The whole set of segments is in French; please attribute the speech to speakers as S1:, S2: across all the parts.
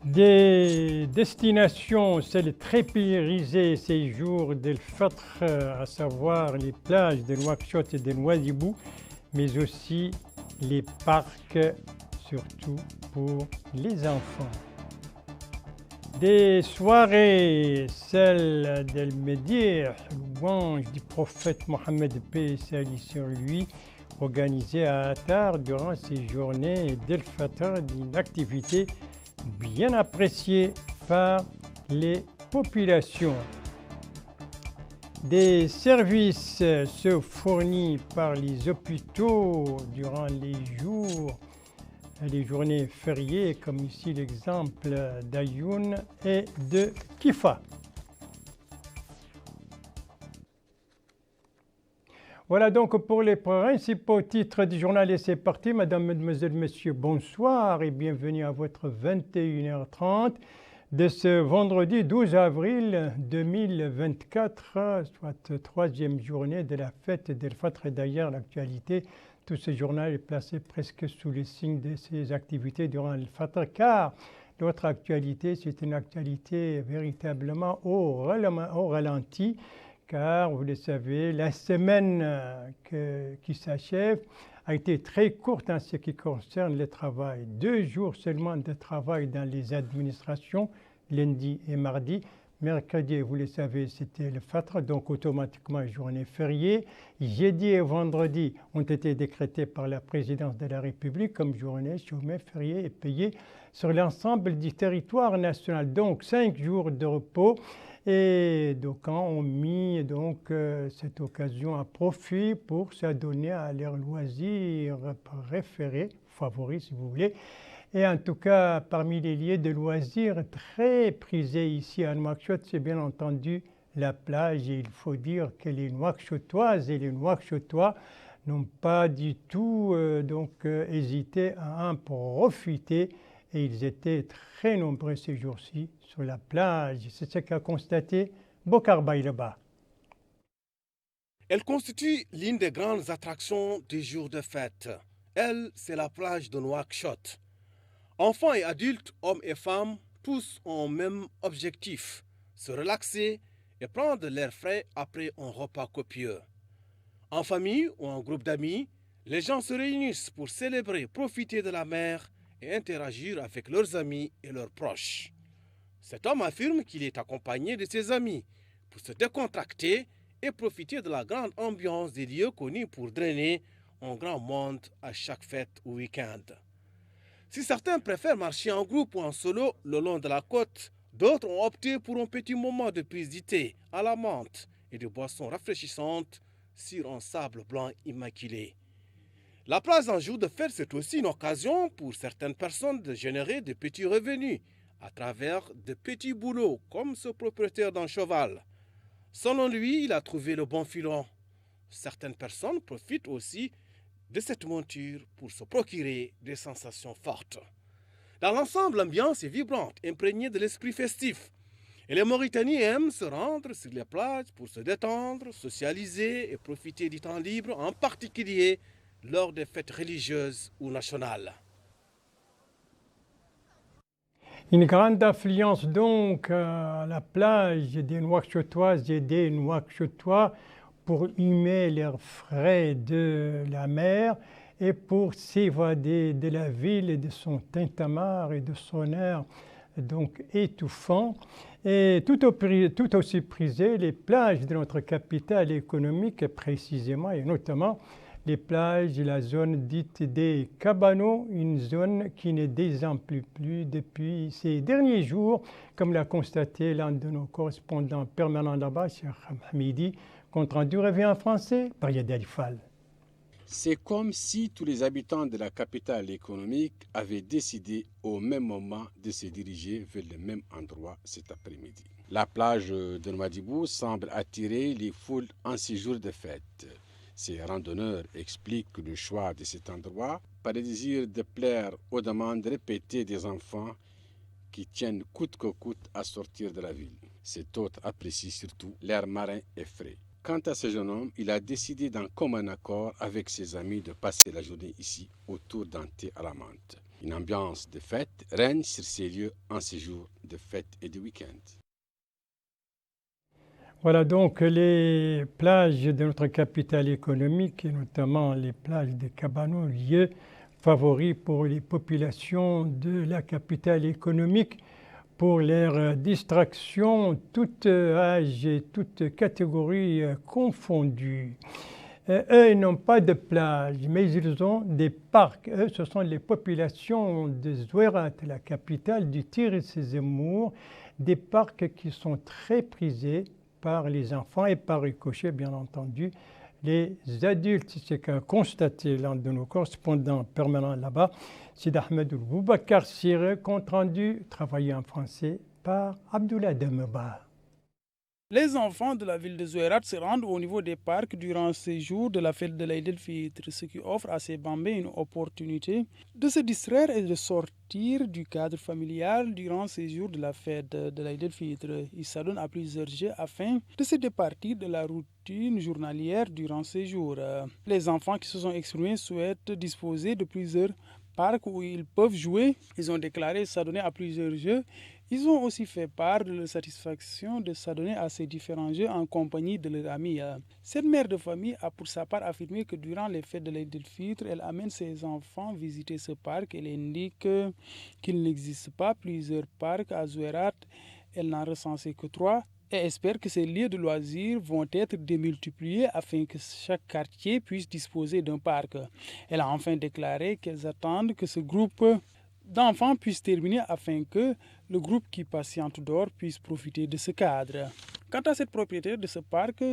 S1: Des destinations, celles très priorisées ces jours d'El Fatr, à savoir les plages de Nouakchott et de Nouadhibou, mais aussi les parcs, surtout pour les enfants. Des soirées, celles d'El Médir, louange du prophète Mohammed, paix et salut sur lui, organisées à Attar durant ces journées d'El Fatr, d'une activité bien appréciée par les populations. Des services se fournis par les hôpitaux durant les journées fériées, comme ici l'exemple d'Ayoun et de Kifa. Voilà donc pour les principaux titres du journal et c'est parti. Madame, Mademoiselle, Messieurs, bonsoir et bienvenue à votre 21h30 de ce vendredi 12 avril 2024, soit troisième journée de la fête d'El Fatr. Et d'ailleurs, l'actualité, tout ce journal est placé presque sous le signe de ces activités durant El Fatr, car notre actualité, c'est une actualité véritablement au ralenti. Car, vous le savez, la semaine qui s'achève a été très courte en ce qui concerne le travail. 2 jours seulement de travail dans les administrations, lundi et mardi. Mercredi, vous le savez, c'était le Fatr, donc automatiquement journée fériée. Jeudi et vendredi ont été décrétés par la présidence de la République comme journée chômée, fériée et payée sur l'ensemble du territoire national. Donc 5 jours de repos. Et donc, ont mis donc, cette occasion à profit pour s'adonner à leurs loisirs préférés, favoris si vous voulez. Et en tout cas, parmi les lieux de loisirs très prisés ici à Nouakchott, c'est bien entendu la plage. Et il faut dire que les Nouakchottoises et les Nouakchottois n'ont pas du tout hésité à en profiter. Et ils étaient très nombreux ces jours-ci sur la plage. C'est ce qu'a constaté Bokar Baïleba.
S2: Elle constitue l'une des grandes attractions des jours de fête. Elle, c'est la plage de Nouakchott. Enfants et adultes, hommes et femmes, tous ont le même objectif, se relaxer et prendre l'air frais après un repas copieux. En famille ou en groupe d'amis, les gens se réunissent pour célébrer, profiter de la mer et interagir avec leurs amis et leurs proches. Cet homme affirme qu'il est accompagné de ses amis pour se décontracter et profiter de la grande ambiance des lieux connus pour drainer un grand monde à chaque fête ou week-end. Si certains préfèrent marcher en groupe ou en solo le long de la côte, d'autres ont opté pour un petit moment de prise du thé à la menthe et de boissons rafraîchissantes sur un sable blanc immaculé. La place en jour de fête, c'est aussi une occasion pour certaines personnes de générer de petits revenus à travers de petits boulots, comme ce propriétaire d'un cheval. Selon lui, il a trouvé le bon filon. Certaines personnes profitent aussi de cette monture pour se procurer des sensations fortes. Dans l'ensemble, l'ambiance est vibrante, imprégnée de l'esprit festif. Et les Mauritaniens aiment se rendre sur les plages pour se détendre, socialiser et profiter du temps libre, en particulier lors des fêtes religieuses ou nationales.
S1: Une grande affluence donc à la plage des Nouakchottoises et des Nouakchottois pour humer leurs frais de la mer et pour s'évader de la ville et de son tintamarre et de son air donc étouffant. Et tout aussi prisé, les plages de notre capitale économique précisément et notamment les plages, la zone dite des Cabanos, une zone qui ne désemplit plus depuis ces derniers jours, comme l'a constaté l'un de nos correspondants permanents là-bas, Cheikh Hamidi. Compte rendu revient en français par Yad Alifal.
S3: C'est comme si tous les habitants de la capitale économique avaient décidé au même moment de se diriger vers le même endroit cet après-midi. La plage de Nouadhibou semble attirer les foules en ces jours de fête. Ces randonneurs expliquent le choix de cet endroit par le désir de plaire aux demandes répétées des enfants qui tiennent coûte que coûte à sortir de la ville. Cet autre apprécie surtout l'air marin et frais. Quant à ce jeune homme, il a décidé d'un commun accord avec ses amis de passer la journée ici autour d'un thé à la menthe. Une ambiance de fête règne sur ces lieux en ces jours de fête et de week-end.
S1: Voilà donc les plages de notre capitale économique, et notamment les plages de Kabano, lieu favori pour les populations de la capitale économique, pour leurs distractions, tout âge et toute catégorie confondues. Eux, ils n'ont pas de plage, mais ils ont des parcs. Eux, ce sont les populations de Zouérat, la capitale du Tiris-Zemmour, des parcs qui sont très prisés par les enfants et par ricochet, bien entendu, les adultes. C'est qu'a constaté l'un de nos correspondants permanents là-bas, Sid Ahmed Boubacar Sire, compte rendu travaillé en français par Abdoulaye Demeba.
S4: Les enfants de la ville de Zouérat se rendent au niveau des parcs durant ces jours de la fête de l'Aïd el-Fitr, ce qui offre à ces Bambés une opportunité de se distraire et de sortir du cadre familial durant ces jours de la fête de l'Aïd el-Fitr. Ils s'adonnent à plusieurs jeux afin de se départir de la routine journalière durant ces jours. Les enfants qui se sont exprimés souhaitent disposer de plusieurs parcs où ils peuvent jouer. Ils ont déclaré s'adonner à plusieurs jeux. Ils ont aussi fait part de leur satisfaction de s'adonner à ces différents jeux en compagnie de leurs amis. Cette mère de famille a pour sa part affirmé que durant les fêtes de l'Aïd el-Fitr, elle amène ses enfants visiter ce parc. Elle indique qu'il n'existe pas plusieurs parcs à Zouérat. Elle n'en recensait que 3 et espère que ces lieux de loisirs vont être démultipliés afin que chaque quartier puisse disposer d'un parc. Elle a enfin déclaré qu'elles attendent que ce groupe d'enfants puisse terminer afin que le groupe qui patiente dehors puisse profiter de ce cadre. Quant à cette propriétaire de ce parc,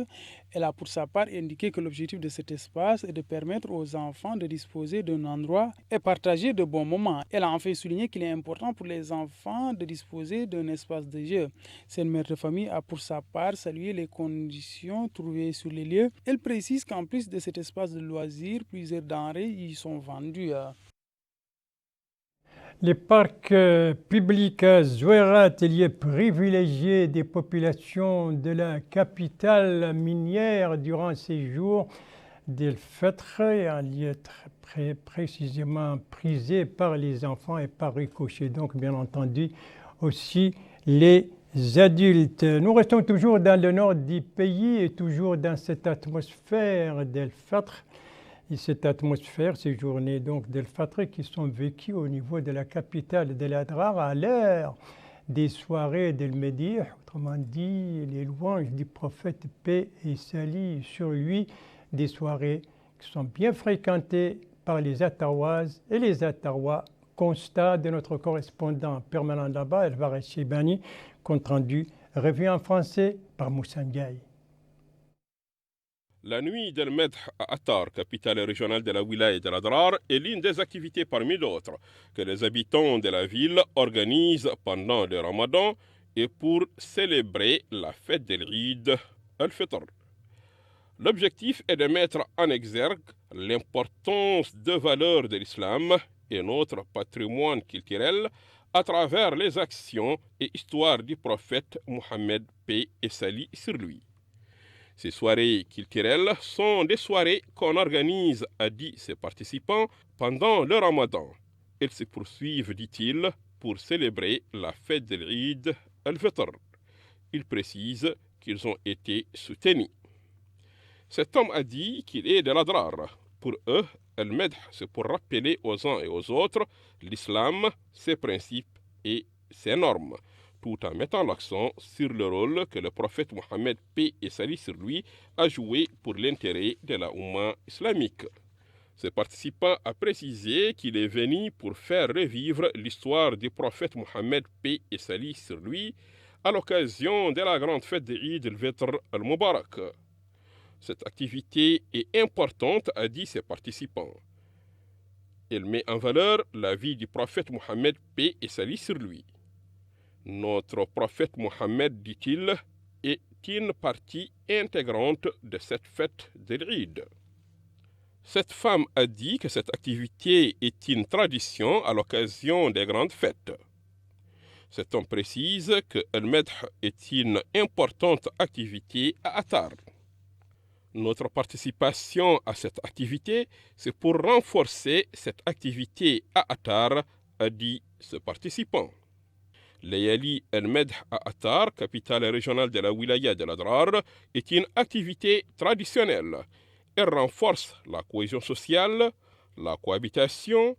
S4: elle a pour sa part indiqué que l'objectif de cet espace est de permettre aux enfants de disposer d'un endroit et partager de bons moments. Elle a enfin souligné qu'il est important pour les enfants de disposer d'un espace de jeu. Cette mère de famille a pour sa part salué les conditions trouvées sur les lieux. Elle précise qu'en plus de cet espace de loisirs, plusieurs denrées y sont vendues.
S1: Les parcs publics à Zouérat, lieu privilégié des populations de la capitale minière durant ces jours d'El-Fitr, un lieu très précisément prisé par les enfants et par ricochet, donc bien entendu aussi les adultes. Nous restons toujours dans le nord du pays et toujours dans cette atmosphère d'El-Fitr. Et cette atmosphère, ces journées donc d'El-Fitr qui sont vécues au niveau de la capitale de l'Adrar à l'heure des soirées d'El-Médih, autrement dit les louanges du prophète paix et salut sur lui, des soirées qui sont bien fréquentées par les Ataouazes et les Ataouas. Constat de notre correspondant permanent là-bas, Elvar Chibani, compte rendu revu en français par Moussa Ndiaye.
S5: La nuit d'El-Medh à Attar, capitale régionale de la wilaya de l'Adrar, est l'une des activités parmi d'autres que les habitants de la ville organisent pendant le Ramadan et pour célébrer la fête de l'Eid al-Fitr. L'objectif est de mettre en exergue l'importance de valeurs de l'islam et notre patrimoine culturel à travers les actions et histoires du prophète Mohammed, paix et salut sur lui. Ces soirées culturelles sont des soirées qu'on organise, a dit ses participants, pendant le Ramadan. Elles se poursuivent, dit-il, pour célébrer la fête de l'Eid al-Fitr. Il précise qu'ils ont été soutenus. Cet homme a dit qu'il est de l'Adrar. Pour eux, Al-Medh, c'est pour rappeler aux uns et aux autres l'islam, ses principes et ses normes, tout en mettant l'accent sur le rôle que le prophète Mohammed, paix et salut sur lui, a joué pour l'intérêt de la Oumma islamique. Ce participant a précisé qu'il est venu pour faire revivre l'histoire du prophète Mohammed, paix et salut sur lui, à l'occasion de la grande fête d'Eid al-Fitr al-Mubarak. Cette activité est importante, a dit ses participants. Elle met en valeur la vie du prophète Mohammed, paix et salut sur lui. Notre prophète Mohammed, dit-il, est une partie intégrante de cette fête de l'Eid. Cette femme a dit que cette activité est une tradition à l'occasion des grandes fêtes. Cet homme précise que Al-Medh est une importante activité à Attar. Notre participation à cette activité, c'est pour renforcer cette activité à Attar, a dit ce participant. Layali El-Medh à Attar, capitale régionale de la wilaya de l'Adrar, est une activité traditionnelle. Elle renforce la cohésion sociale, la cohabitation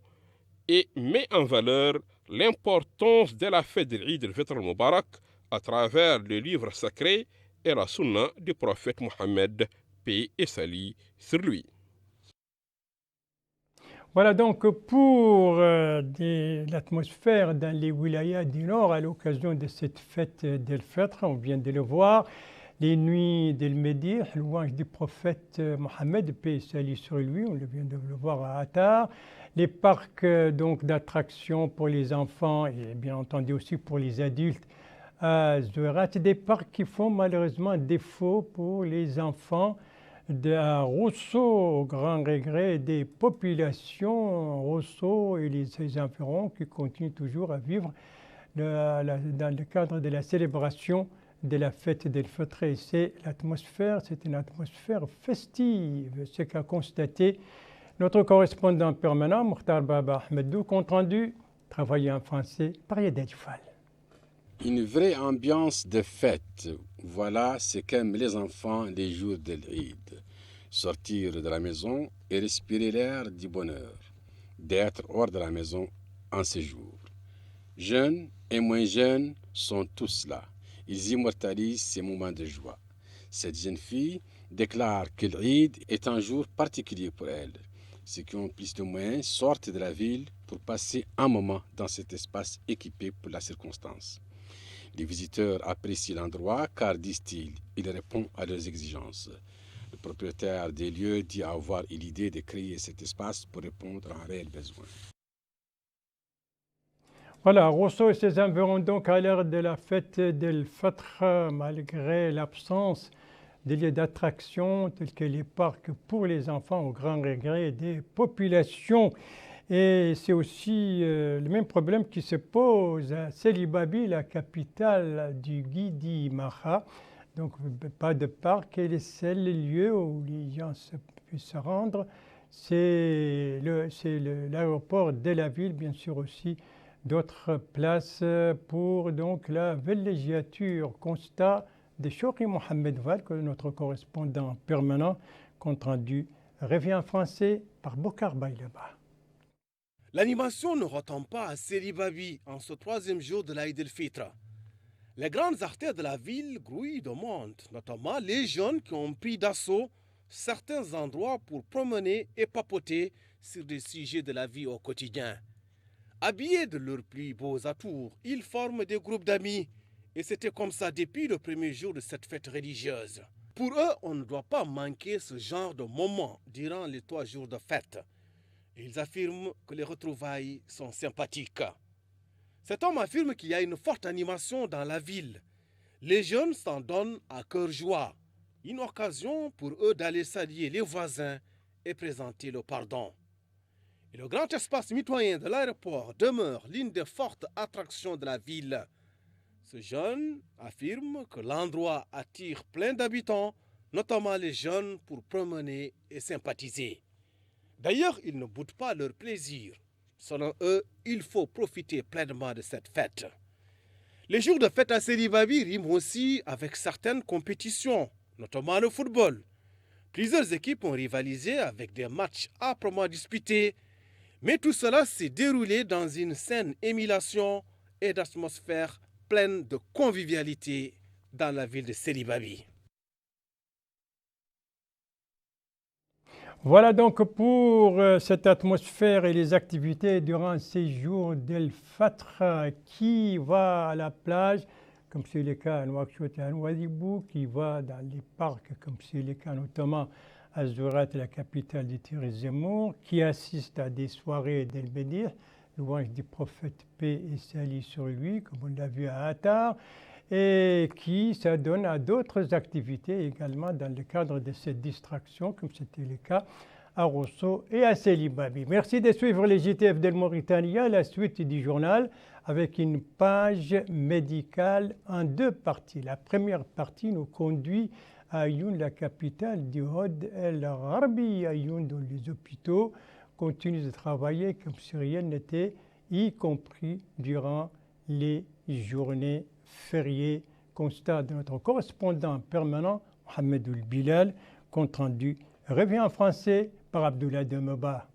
S5: et met en valeur l'importance de la fête de l'Eid al-Fitr al-Mubarak à travers le livre sacré et la sunna du prophète Mohammed, paix et salut sur lui.
S1: Voilà donc pour l'atmosphère dans les wilayas du Nord à l'occasion de cette fête d'El-Fitr. On vient de le voir, les nuits d'El-Médir, louange du prophète Mohammed, paix et salut sur lui, on vient de le voir à Attar. Les parcs donc d'attractions pour les enfants et bien entendu aussi pour les adultes à Zouérat, des parcs qui font malheureusement défaut pour les enfants de Rosso, au grand regret des populations Rosso et ses environs qui continuent toujours à vivre dans le cadre de la célébration de la fête d'El-Fitr. Et c'est une atmosphère festive, ce qu'a constaté notre correspondant permanent, Mokhtar Baba Ahmedou, compte rendu, travaillé en français par Yedel Fall.
S3: Une vraie ambiance de fête. Voilà ce qu'aiment les enfants les jours de l'Eid. Sortir de la maison et respirer l'air du bonheur, d'être hors de la maison en séjour. Jeunes et moins jeunes sont tous là. Ils immortalisent ces moments de joie. Cette jeune fille déclare que l'Eid est un jour particulier pour elle. Ceux qui ont plus de moyens sortent de la ville pour passer un moment dans cet espace équipé pour la circonstance. Les visiteurs apprécient l'endroit car, disent-ils, il répond à leurs exigences. Le propriétaire des lieux dit avoir eu l'idée de créer cet espace pour répondre à un réel besoin.
S1: Voilà, Rosso et ses environs donc à l'heure de la fête d'El-Fitr, malgré l'absence des lieux d'attraction tels que les parcs pour les enfants au grand regret des populations. Et c'est aussi le même problème qui se pose à Selibabi, la capitale du Guidi Maha. Donc pas de parc et les seuls lieux où les gens puissent se rendre, c'est l'aéroport de la ville, bien sûr aussi d'autres places pour donc la villégiature. Constat de Chokri Mohamed Val, que notre correspondant permanent, compte rendu, revient en français par Bokar Baïleba.
S2: L'animation ne retombe pas à Selibabi en ce troisième jour de l'Aïd el-Fitr. Les grandes artères de la ville grouillent de monde, notamment les jeunes qui ont pris d'assaut certains endroits pour promener et papoter sur des sujets de la vie au quotidien. Habillés de leurs plus beaux atours, ils forment des groupes d'amis. Et c'était comme ça depuis le premier jour de cette fête religieuse. Pour eux, on ne doit pas manquer ce genre de moment durant les 3 jours de fête. Ils affirment que les retrouvailles sont sympathiques. Cet homme affirme qu'il y a une forte animation dans la ville. Les jeunes s'en donnent à cœur joie. Une occasion pour eux d'aller saluer les voisins et présenter le pardon. Et le grand espace mitoyen de l'aéroport demeure l'une des fortes attractions de la ville. Ce jeune affirme que l'endroit attire plein d'habitants, notamment les jeunes, pour promener et sympathiser. D'ailleurs, ils ne boudent pas leur plaisir. Selon eux, il faut profiter pleinement de cette fête. Les jours de fête à Selibabi riment aussi avec certaines compétitions, notamment le football. Plusieurs équipes ont rivalisé avec des matchs âprement disputés, mais tout cela s'est déroulé dans une saine émulation et d'atmosphère pleine de convivialité dans la ville de Selibabi.
S1: Voilà donc pour cette atmosphère et les activités durant ces jours d'El-Fitr. Qui va à la plage, comme c'est le cas à Nouakchott et à Nouadhibou, qui va dans les parcs, comme c'est le cas notamment à Zouérat, la capitale du Tiris Zemmour, qui assiste à des soirées d'El-Médir, louange du prophète paix et salut sur lui, comme on l'a vu à Attar, et qui s'adonne à d'autres activités également dans le cadre de cette distraction, comme c'était le cas à Rosso et à Selibabi. Merci de suivre les JTF d'El Mauritania, la suite du journal, avec une page médicale en 2 parties. La première partie nous conduit à Ayoun, la capitale du Hod el-Gharbi. Ayoun, dont les hôpitaux continuent de travailler comme si rien n'était, y compris durant les journées fériées. Constat de notre correspondant permanent, Mohamed Oul-Bilal, compte rendu revient en français par Abdoulaye Demeba.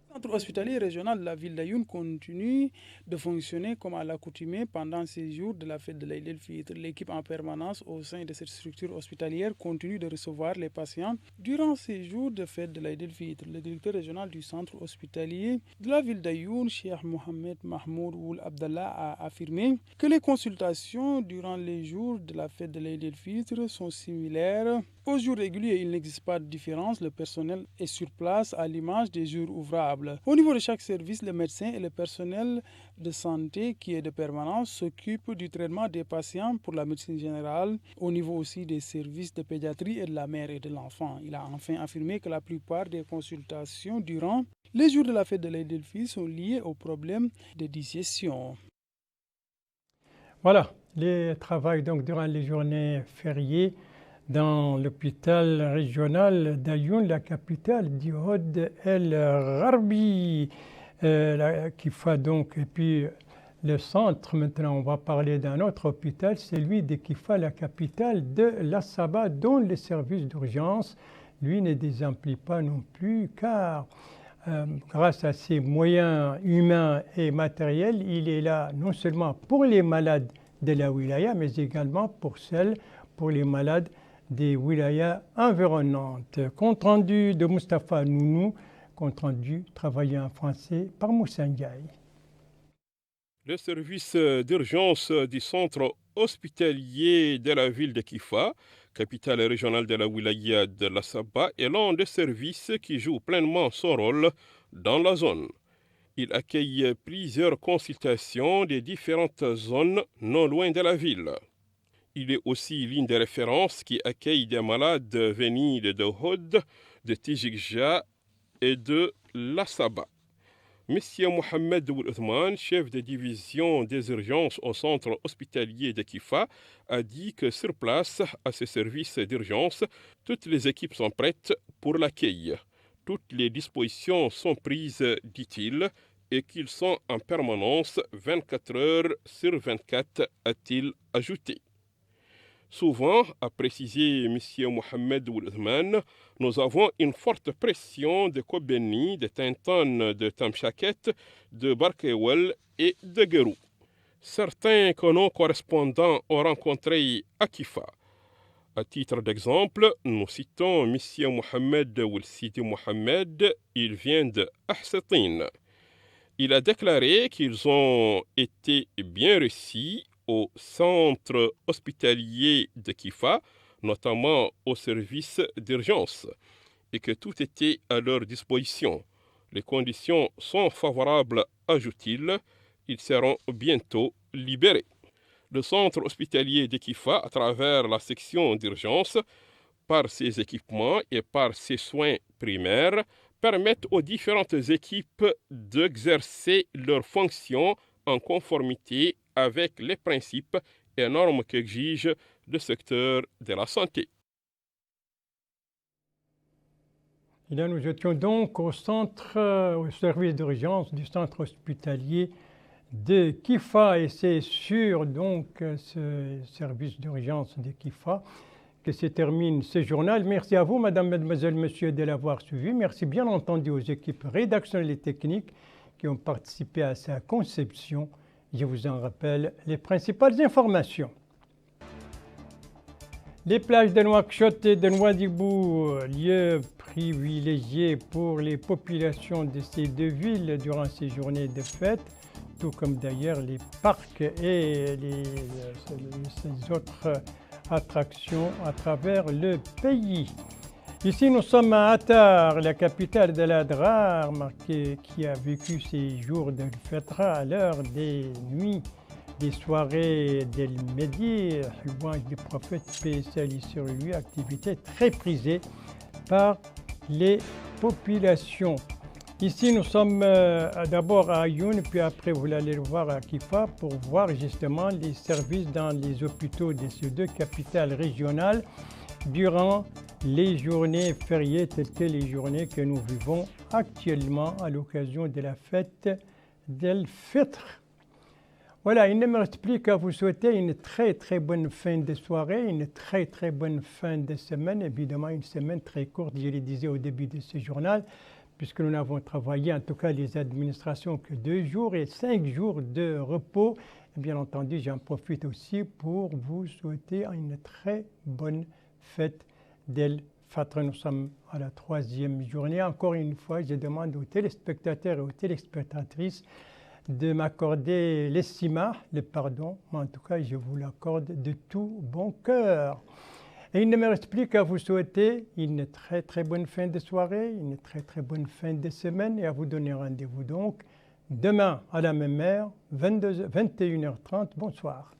S4: Le centre hospitalier régional de la ville d'Ayoun continue de fonctionner comme à l'accoutumée pendant ces jours de la fête de l'Aïd el-Fitr. L'équipe en permanence au sein de cette structure hospitalière continue de recevoir les patients durant ces jours de fête de l'Aïd el-Fitr. Le directeur régional du centre hospitalier de la ville d'Ayoun, Cheikh Mohamed Mahmoud Ould Abdallah, a affirmé que les consultations durant les jours de la fête de l'Aïd el-Fitr sont similaires aux jours réguliers. Il n'existe pas de différence. Le personnel est sur place à l'image des jours ouvrables. Au niveau de chaque service, le médecin et le personnel de santé qui est de permanence s'occupent du traitement des patients pour la médecine générale, au niveau aussi des services de pédiatrie et de la mère et de l'enfant. Il a enfin affirmé que la plupart des consultations durant les jours de la fête de l'Aïd el-Fitr sont liées aux problèmes de digestion.
S1: Voilà, les travaux donc durant les journées fériées dans l'hôpital régional d'Ayoun, la capitale du Hod el-Gharbi, qui fait donc, et puis le centre, maintenant on va parler d'un autre hôpital, c'est lui de Kifa, la capitale de l'Assaba, dont les services d'urgence, lui, ne désemplit pas non plus, car grâce à ses moyens humains et matériels, il est là non seulement pour les malades de la wilaya, mais également pour les malades des wilayas environnantes. Compte rendu de Mustapha Nounou, compte rendu travaillé en français par Moussa Ndiaye.
S5: Le service d'urgence du centre hospitalier de la ville de Kifa, capitale régionale de la wilaya de l'Assaba, est l'un des services qui joue pleinement son rôle dans la zone. Il accueille plusieurs consultations des différentes zones non loin de la ville. Il est aussi l'une des références qui accueille des malades venus de Hod, de Tijikja et de l'Assaba. Monsieur Mohamed Ould, chef de division des urgences au centre hospitalier de Kifa, a dit que sur place, à ce service d'urgence, toutes les équipes sont prêtes pour l'accueil. Toutes les dispositions sont prises, dit-il, et qu'ils sont en permanence 24 heures sur 24, a-t-il ajouté. Souvent, a précisé M. Mohamed Ould, nous avons une forte pression de Kobeni, de Tinton, de Tamchaket, de Barkewel et de Gerou. Certains que nos correspondants ont rencontrés à Kifa. À titre d'exemple, nous citons M. Mohamed Ould Sidi Mohamed, il vient de Ahsatin. Il a déclaré qu'ils ont été bien reçus au centre hospitalier de Kifa, notamment au service d'urgence, et que tout était à leur disposition. Les conditions sont favorables, ajoute-t-il. Ils seront bientôt libérés. Le centre hospitalier de Kifa, à travers la section d'urgence, par ses équipements et par ses soins primaires, permettent aux différentes équipes d'exercer leurs fonctions en conformité avec les principes et normes qu'exige le secteur de la santé.
S1: Et là, nous étions donc au service d'urgence du centre hospitalier de Kifa, et c'est sur donc ce service d'urgence de Kifa que se termine ce journal. Merci à vous, Madame, Mademoiselle, Monsieur, de l'avoir suivi. Merci bien entendu aux équipes rédactionnelles et techniques qui ont participé à sa conception. Je vous en rappelle les principales informations. Les plages de Nouakchott et de Nouadhibou, lieux privilégiés pour les populations de ces deux villes durant ces journées de fête, tout comme d'ailleurs les parcs et ces autres attractions à travers le pays. Ici, nous sommes à Attar, la capitale de l'Adrar, qui a vécu ces jours de fêtera à l'heure des nuits, des soirées d'El Mehdi, louange du prophète, paix et salut sur lui, activité très prisée par les populations. Ici, nous sommes d'abord à Ayoun, puis après, vous allez le voir à Kifa pour voir justement les services dans les hôpitaux de ces deux capitales régionales. durant les journées fériées telles que les journées que nous vivons actuellement à l'occasion de la fête d'El Fitr. Voilà, il ne me reste plus qu'à vous souhaiter une très bonne fin de soirée, une très bonne fin de semaine, évidemment une semaine très courte, je le disais au début de ce journal, puisque nous n'avons travaillé, en tout cas les administrations, que 2 jours et 5 jours de repos. Et bien entendu, j'en profite aussi pour vous souhaiter une très bonne fête d'El Fitr. Nous sommes à la 3e journée. Encore une fois, je demande aux téléspectateurs et aux téléspectatrices de m'accorder l'estima, le pardon, mais en tout cas, je vous l'accorde de tout bon cœur. Et il ne me reste plus qu'à vous souhaiter une très bonne fin de soirée, une très bonne fin de semaine et à vous donner rendez-vous donc demain à la même heure, 21h30. Bonsoir.